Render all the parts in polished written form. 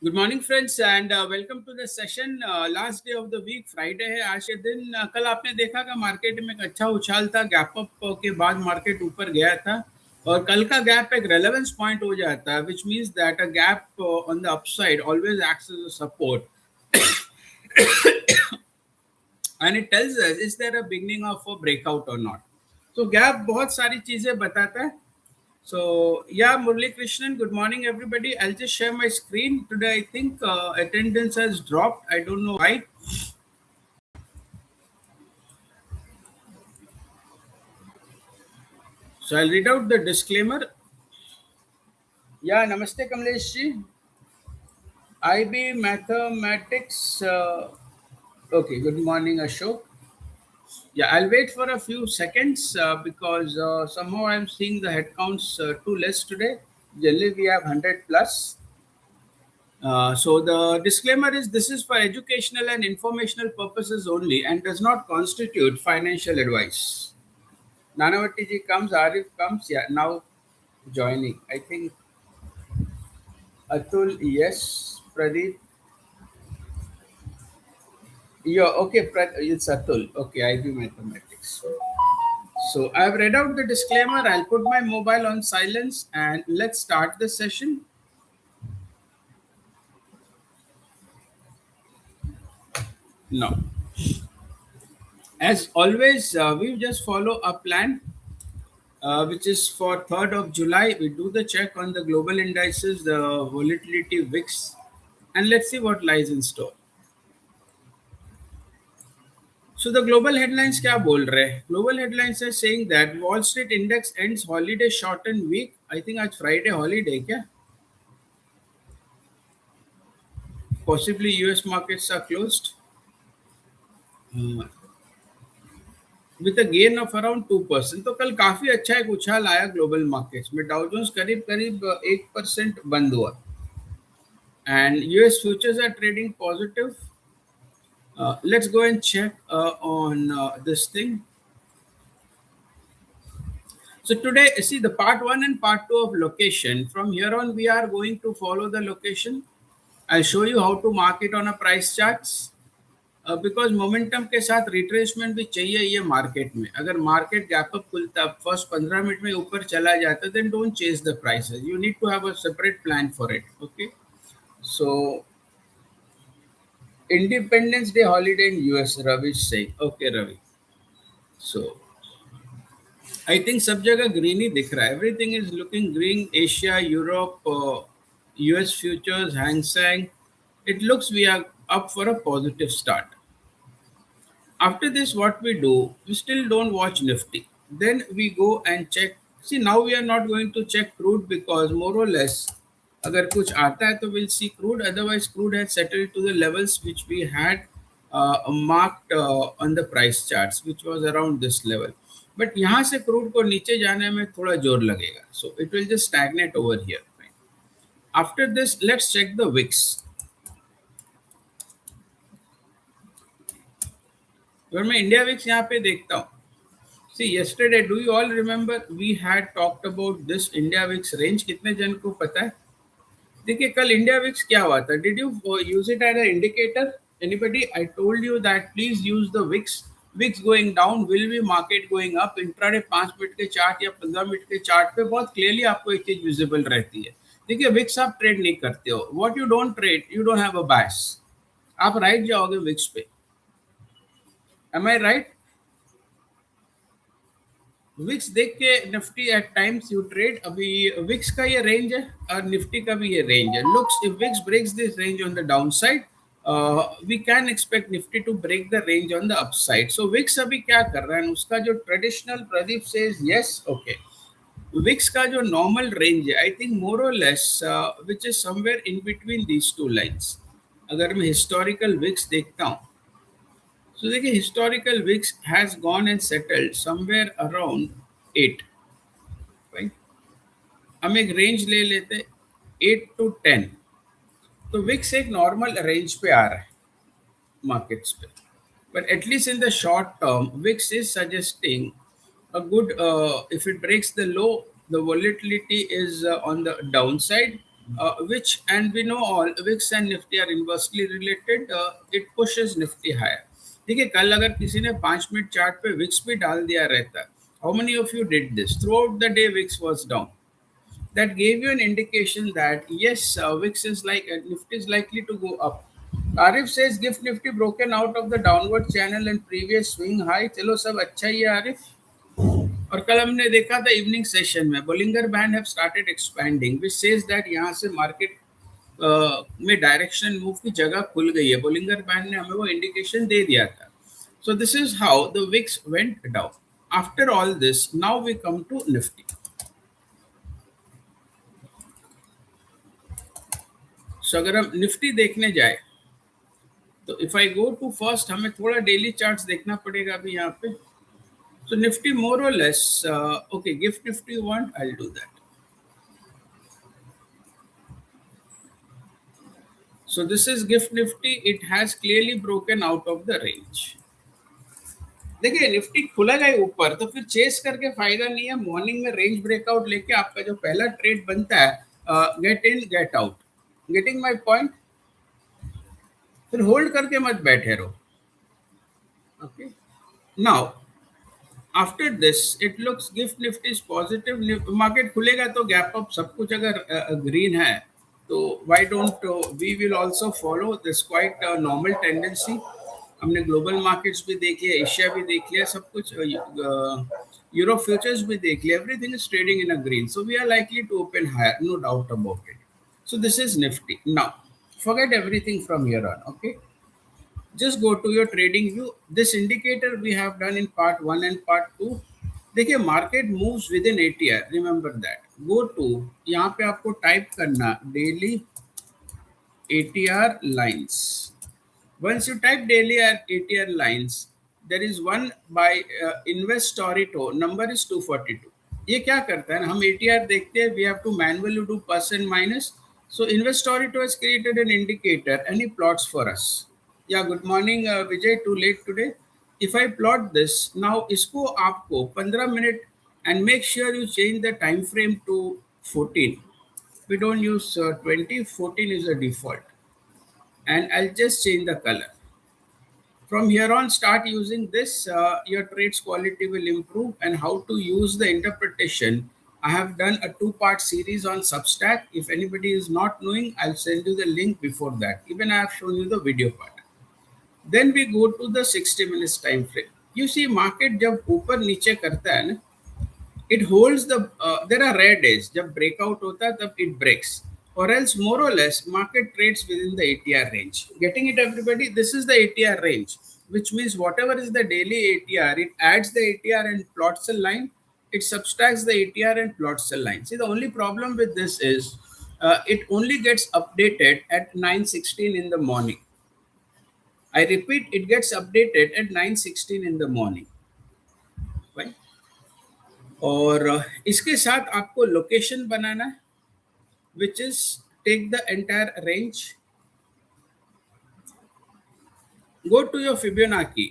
Good morning friends and welcome to the session. Last day of the week Friday है आज के दिन। कल आपने देखा कि मार्केट में एक अच्छा उछाल था, गैप अप के बाद मार्केट ऊपर गया था और कल का गैप एक रेलेवेंस पॉइंट हो जाता है, which means that a gap on the upside always acts as a support and it tells us is there a beginning of a breakout और नॉट। तो गैप बहुत सारी चीजें बताता है। So, yeah, Murli Krishnan, good morning, everybody. I'll just share my screen. Today, I think attendance has dropped. I don't know why. So, I'll read out the disclaimer. Yeah, Namaste, Kamlesh ji. IB Mathematics. Okay, good morning, Ashok. Yeah, I'll wait for a few seconds because somehow I'm seeing the headcounts too less today. Generally, we have 100 plus. So the disclaimer is this is for educational and informational purposes only and does not constitute financial advice. Nanavati ji comes, Arif comes, yeah, now joining. I think Atul, yes, Pradeep, yeah, okay, it's Atul. Okay, I do mathematics. So I've read out the disclaimer. I'll put my mobile on silence and let's start the session. No. As always, we just follow a plan which is for 3rd of July. We do the check on the global indices, the volatility VIX, and let's see what lies in store. So the global headlines क्या बोल रहे हैं? Global headlines are saying that Wall Street index ends holiday shortened week. I think आज Friday holiday क्या? Possibly US markets are closed with a gain of around 2%. तो कल काफी अच्छा एक उछाल आया ग्लोबल मार्केट्स में। डाउ जोन्स करीब करीब 1% बंद हुआ and US futures are trading positive. Let's go and check on this thing. So today, see the part 1 and part 2 of location. From here on, we are going to follow the location. I'll show you how to mark it on a price charts. Because momentum के साथ retracement भी चाहिए ये market में। अगर market gap up खुलता first 15 minute में ऊपर चला जाता then don't chase the prices, you need to have a separate plan for it. Okay, so Independence Day holiday in US, Ravi is saying. Okay, Ravi. So I think सब जगह green ही दिख रहा है. Everything is looking green. Asia, Europe, US futures, Hang Seng. It looks we are up for a positive start. After this, what we do, we still don't watch Nifty. Then we go and check. See, now we are not going to check crude because more or less अगर कुछ आता है तो we'll see crude. Otherwise, crude has settled to the levels which we had marked on the price charts, which was around this level. But यहाँ से crude को नीचे जाने में थोड़ा जोर लगेगा. So it will just stagnate over here. After this, let's check the VIX. अगर मैं इंडिया विक्स यहाँ पे देखता हूँ, see yesterday, do you all remember we had talked about this India VIX range? कितने जन को पता है? देखिए कल इंडिया विक्स क्या हुआ था? Did you use it as an indicator? Anybody? I told you that please use the VIX. VIX going down will be market going up. Intraday 5 minute के चार्ट या 15 मिनट के चार्ट पे बहुत clearly आपको एक चीज विजिबल रहती है। देखिए विक्स आप ट्रेड नहीं करते हो। What you don't trade, you don't have a bias. आप राइट जाओगे विक्स पे। एम आई राइट? विक्स देख के Nifty at times you trade. अभी विक्स का ये रेंज है और निफ्टी का भी ये रेंज है। Looks if VIX breaks this range on the downside, we can expect Nifty to break the range on the upside. So VIX अभी क्या कर रहा है, उसका जो traditional Pradeep says yes okay, VIX का जो नॉर्मल रेंज है I think more or less which is somewhere in between these two lines. अगर मैं हिस्टोरिकल विक्स देखता हूँ तो देखिए historical VIX has gone and settled somewhere around 8, right. हम एक रेंज ले लेते 8 to 10, तो विक्स एक नॉर्मल रेंज पे आ रहा है मार्केट्स पे, but at least in the short term VIX is suggesting a good if it breaks the low, the volatility is on the downside which, and we know all VIX and Nifty are inversely related. It pushes Nifty higher. देखिए कल अगर किसी ने 5 minute chart पे Vicks भी डाल दिया रहता, how many of you did this throughout the day VIX was down, that gave you an indication that yes, VIX is like Nifty is likely to go up. Arif says gift Nifty broken out of the downward channel and previous swing high. चलो सब अच्छा ही है आरिफ. और कल हमने देखा था evening session में Bollinger band have started expanding which says that यहाँ से मार्केट में डायरेक्शन मूव की जगह खुल गई है. बोलिंगर बैंड ने हमें वो इंडिकेशन दे दिया था. So this is how the VIX went down. After all this now we come to Nifty. So अगर हम निफ्टी देखने जाए तो if I go to first, हमें थोड़ा डेली चार्ट्स देखना पड़ेगा अभी यहाँ पे. So Nifty more or less, okay, gift Nifty you want, I'll do that. So this is gift Nifty, it has clearly broken out of the range. देखिए Nifty खुला गया ऊपर तो फिर चेस करके फायदा नहीं है. मॉर्निंग में रेंज ब्रेकआउट लेके आपका जो पहला ट्रेड बनता है, get in get out. Getting my point. फिर होल्ड करके मत बैठे रहो. Okay, now after this it looks gift Nifty is positive. Market खुलेगा तो गैप अप सब कुछ अगर ग्रीन है तो why don't we will also follow this quite normal tendency. हमने ग्लोबल मार्केट्स भी देख लिया, एशिया भी देख लिया, सब कुछ यूरोप फ्यूचर्स भी देख लिया. Everything is trading in a green, so we are likely to open higher, no doubt about it. So this is Nifty. Now forget everything from here on. Okay, just go to your trading view. This indicator we have done in part 1 and part 2. देखिए market moves within ATR, remember that. Go to, यहाँ पे आपको type करना daily ATR lines. Once you type daily ATR lines, there is one by Investorito, number is 242. ये क्या करता है ना, हम ATR देखते हैं, we have to manually do plus and minus. So Investorito has created an indicator and he plots for us. Yeah, good morning Vijay, too late today. If I plot this now, इसको आपको 15 minute and make sure you change the time frame to 14. We don't use 20, 14 is the default. And I'll just change the color. From here on, start using this. Your trades quality will improve. And how to use the interpretation, I have done a 2-part series on Substack. If anybody is not knowing, I'll send you the link before that. Even I have shown you the video part. Then we go to the 60 minutes time frame. You see market जब ऊपर नीचे करता है ना, it holds the there are rare days जब breakout होता है तब it breaks, or else more or less market trades within the ATR range. Getting it everybody? This is the ATR range, which means whatever is the daily ATR, it adds the ATR and plots a line. It subtracts the ATR and plots a line. See, the only problem with this is it only gets updated at 9:16 in the morning. I repeat, it gets updated at 9:16 in the morning. Right? और इसके साथ आपको location बनाना है, which is take the entire range, go to your Fibonacci.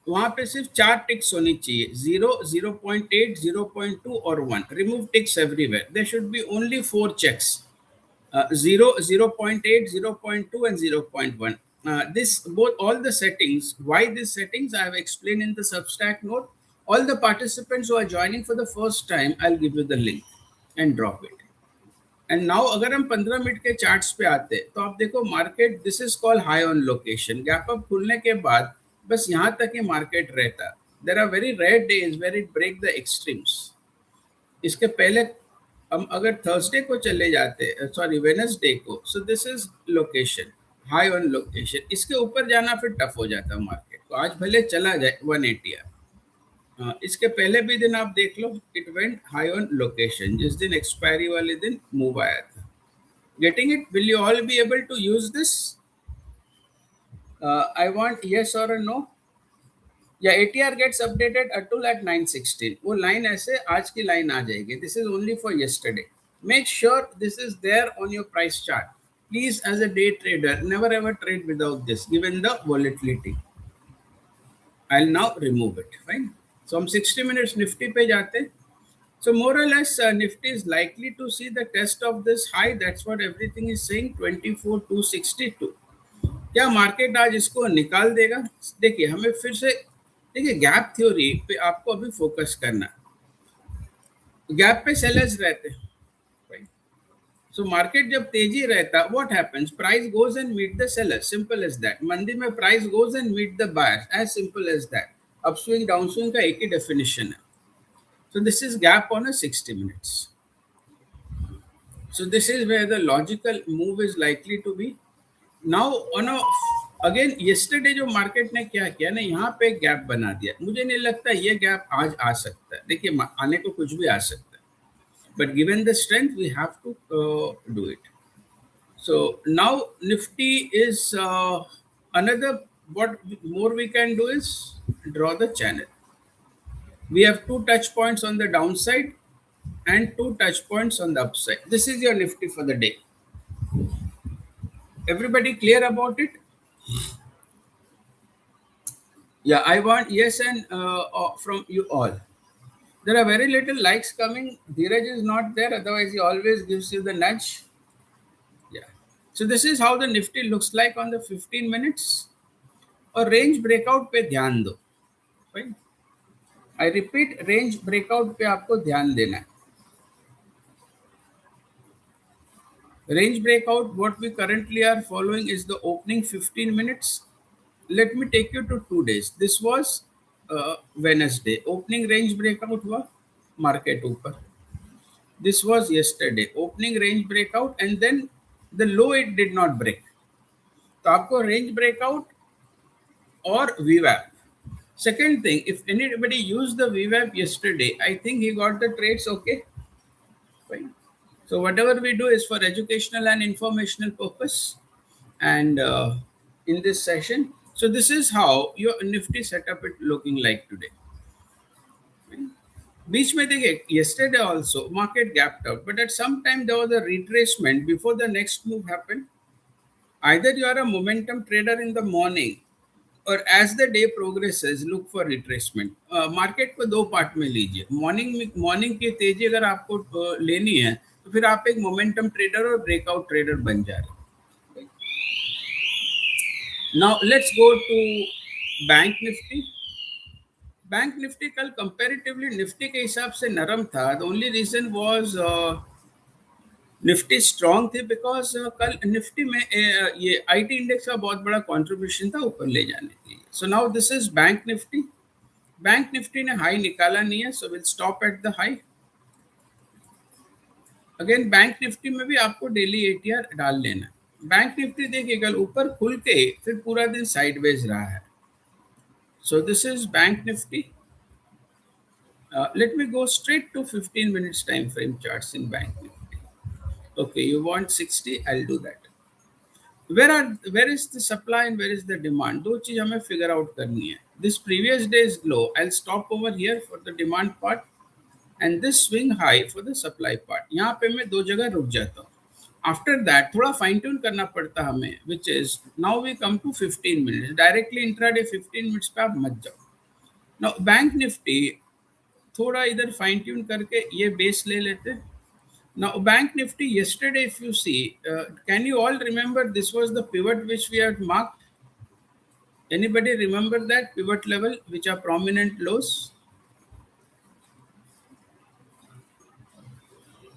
वहां पे सिर्फ 4 ticks होनी चाहिए, 0, 0.8, 0.2 और 1. Remove ticks everywhere. There should be only 4 checks, 0, 0.8, 0.2 and 0.1. This both all the settings. Why these settings I have explained in the Substack note. All the participants who are joining for the first time, I'll give you the link and drop it. And now अगर हम 15 minute के charts पे आते हैं तो आप देखो market, this is called high on location. Gap up खुलने के बाद बस यहाँ तक ही मार्केट रहता. There are very rare days where it break the extremes. इसके पहले हम अगर थर्सडे को चले जाते, सॉरी वेडनेसडे को, सो this is location, high on location. इसके ऊपर जाना फिर टफ हो जाता है मार्केट को. आज भले चला जाए 180. इसके पहले भी दिन आप देख लो, it went high on location. जिस दिन एक्सपायरी वाले दिन मूव आया था. Getting it? Will you all be able to use this? I want yes और नो. या एटीआर गेट्स अपडेटेड अटुल एट 9:16. वो लाइन ऐसे आज की लाइन आ जाएगी. This is only for yesterday. Make sure this is there on your price chart. Please as a day trader never ever trade without this given the volatility. I will now remove it. Fine. तो हम 60 minutes Nifty पे जाते हैं. So more or less, Nifty is likely to see the test of this high. That's what everything is saying. 24,262. क्या market आज इसको निकाल देगा? देखिए हमें फिर से देखिए गैप थ्योरी पे आपको अभी फोकस करना है। गैप पे सेलर्स रहते हैं। सो मार्केट जब तेजी रहता what happens? Price goes and meet the seller, simple as that. मंदी में price goes and meet the buyer, as simple as that. Upswing downswing का एक ही डेफिनेशन है। So this is gap on a 60 minutes. So this is where the logical move is likely to be. Now on a again yesterday जो market ने क्या किया ना, यहाँ पे एक गैप बना दिया। मुझे नहीं लगता ये गैप आज आ सकता है। देखिए आने को कुछ भी आ सकता है, but given the strength we have to do it. So now Nifty is another. What more we can do is draw the channel. We have two touch points on the downside and two touch points on the upside. This is your Nifty for the day. Everybody clear about it? Yeah, I want yes and from you all. There are very little likes coming. Dheeraj is not there, otherwise he always gives you the nudge. Yeah. So this is how the Nifty looks like on the 15 minutes. और range breakout पे ध्यान दो। I repeat, range breakout पे आपको ध्यान देना है। Range breakout what we currently are following is the opening 15 minutes. Let me take you to 2 days. This was Wednesday, opening range breakout हुआ, मार्केट ऊपर। This was yesterday, opening range breakout and then the low it did not break. तो आपको range breakout और VWAP. Second thing, if anybody used the VWAP yesterday, I think he got the trades okay. Fine. So whatever we do is for educational and informational purpose. And in this session, so this is how your Nifty setup is looking like today. Fine. बीच में देखिए yesterday also market gapped out, but at some time there was a retracement before the next move happened. Either you are a momentum trader in the morning और as the day progresses look for retracement. Market को दो part में लीजिए। Morning की तेजी अगर आपको लेनी है तो फिर आप एक मोमेंटम ट्रेडर और ब्रेकआउट ट्रेडर बन जा रहे। Now let's go to bank Nifty. Bank Nifty कल कंपैरेटिवली निफ्टी के हिसाब से नरम था। The only reason was Nifty strong थी बिकॉज कल निफ्टी में ये आईटी इंडेक्स का बहुत बड़ा कंट्रीब्यूशन था ऊपर ले जाने के लिए। So now this is bank Nifty. Bank Nifty ने हाई निकाला नहीं है, so will stop at the high. Again bank Nifty में भी आपको डेली एटीआर डाल लेना है। बैंक निफ्टी देखिए कल ऊपर खुल के फिर पूरा दिन साइडवेज रहा है। So this is bank Nifty. Let me go straight to 15 minutes time frame charts in bank Nifty. Okay, you want 60, I'll do that. Where is the supply and where is the demand? दो चीज हमें figure out करनी है। This previous day's low, I'll stop over here for the demand part and this swing high for the supply part. यहाँ पे मैं दो जगह रुक जाता हूँ। After that थोड़ा fine tune करना पड़ता हमें, which is now we come to 15 minutes. Directly intraday 15 minutes पे आप मत जाओ। Now बैंक निफ्टी थोड़ा इधर fine tune करके ये बेस ले लेते हैं। Now, Bank Nifty yesterday, if you see, can you all remember this was the pivot which we had marked? Anybody remember that pivot level, which are prominent lows?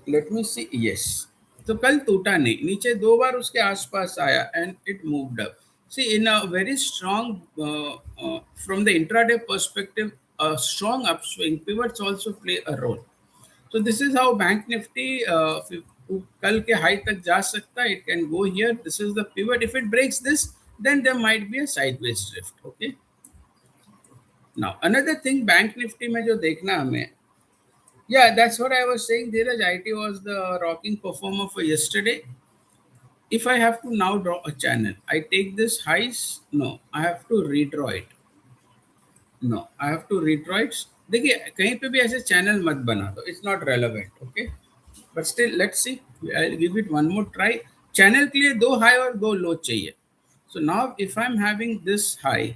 Let me see. Yes. तो कल टूटा नहीं, नीचे दो बार उसके आसपास आया and it moved up. See, in a very strong, from the intraday perspective, a strong upswing, pivots also play a role. So this is how Bank Nifty कल के हाई तक जा सकता है। It can go here. This is the pivot. If it breaks this, then there might be a sideways drift. Okay. Now another thing, Bank Nifty में जो देखना हमें, yeah, that's what I was saying. Dheeraj, IT was the rocking performer for yesterday. If I have to now draw a channel, I take this highs. No, I have to redraw it. No, I have to redraw it. देखिए कहीं पे भी ऐसे channel मत बना दो, it's not relevant. Okay, but still let's see, I will give it one more try. Channel के लिए दो हाई और दो लो चाहिए। So now if I am having this high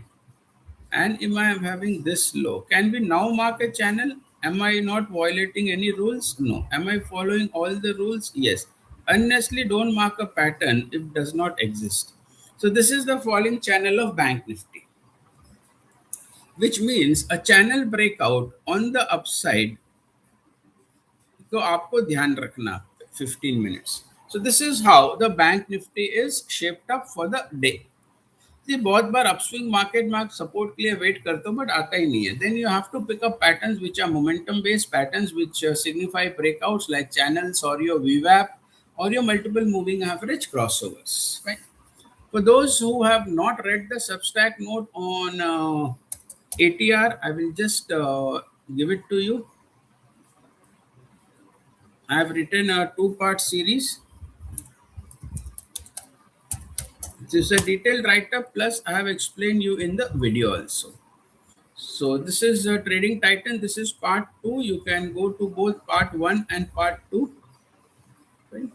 and if I am having this low, can we now mark a channel? Am I not violating any rules? No. Am I following all the rules? Yes. Honestly, don't mark a pattern if it does not exist. So this is the falling channel of Bank Nifty, which means a channel breakout on the upside. तो आपको ध्यान रखना 15 minutes. So this is how the Bank Nifty is shaped up for the day. See, बहुत बार upswing market में आप support के लिए wait करते हो बट आता ही नहीं है. Then you have to pick up patterns which are momentum based, patterns which signify breakouts like channels or your वीवैप or your multiple moving average crossovers. Right? For those who have not read the Substack note on ATR, I will just give it to you. I have written a two-part series. This is a detailed write-up, plus I have explained you in the video also. So this is a Trading Titan. This is part 2. You can go to both part 1 and part 2. Right?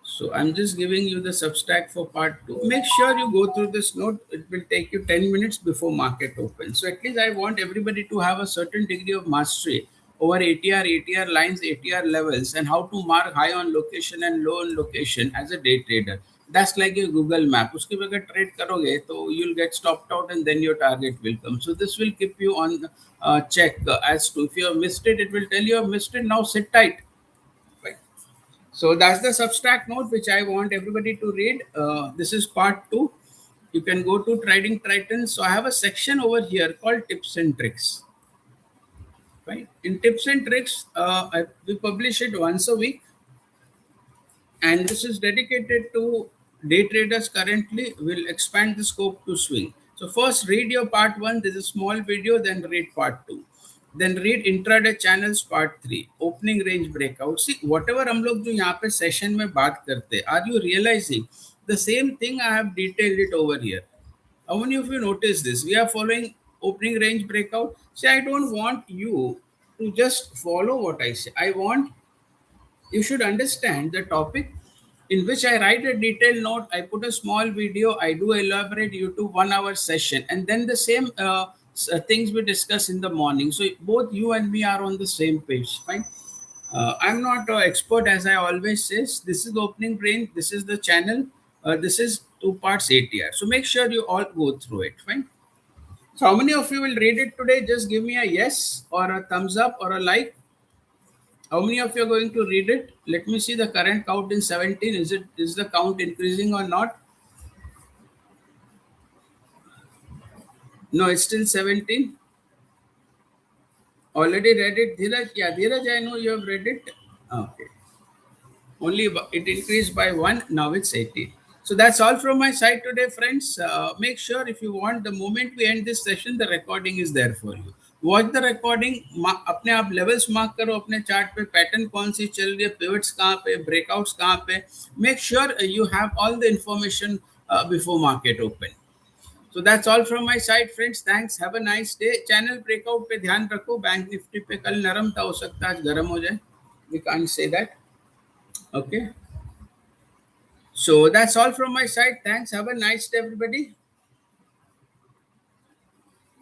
So I'm just giving you the Substack for part 2. Make sure you go through this note. It will take you 10 minutes before market opens. So at least I want everybody to have a certain degree of mastery over ATR lines, ATR levels, and how to mark high on location and low on location as a day trader. That's like a Google map. उसके बगैर trade करोगे तो you'll get stopped out and then your target will come. So this will keep you on check as to if you have missed it, it will tell you have missed it. Now sit tight. Right. So that's the Substack note which I want everybody to read. This is part 2. You can go to Trading Titans. So I have a section over here called Tips and Tricks. Right. In Tips and Tricks, we publish it once a week, and this is dedicated to day traders currently. Will expand the scope to swing. So first read your part 1. This is a small video. Then read part 2. Then read intraday channels part 3. Opening range breakout. See, whatever हम लोग जो यहाँ पे session में बात करते, are you realizing the same thing? I have detailed it over here. How many of you notice this? We are following opening range breakout. See, I don't want you to just follow what I say. I want you should understand the topic in which I write a detailed note. I put a small video. I do elaborate YouTube 1 hour session, and then the same things we discuss in the morning. So both you and me are on the same page. Fine. I'm not an expert, as I always says. This is the opening brain. This is the channel. This is 2 parts ATR. So make sure you all go through it. Fine. So how many of you will read it today? Just give me a yes or a thumbs up or a like. How many of you are going to read it? Let me see the current count in 17. Is the count increasing or not? No, it's still 17. Already read it, Dheeraj? Yeah, Dheeraj, I know you have read it. Okay. Only it increased by 1. Now it's 18. So that's all from my side today, friends. Make sure if you want, the moment we end this session, the recording is there for you. Watch the recording. अपने आप levels mark करो अपने chart पे, pattern कौन सी चल रही है, pivots कहाँ पे, breakouts कहाँ पे. Make sure you have all the information before market open. So that's all from my side, friends. Thanks. Have a nice day. Channel breakout पे ध्यान रखो. Bank Nifty पे कल नरम था, हो सकता है आज गर्म हो जाए. We can't say that. Okay. So that's all from my side. Thanks. Have a nice day, everybody.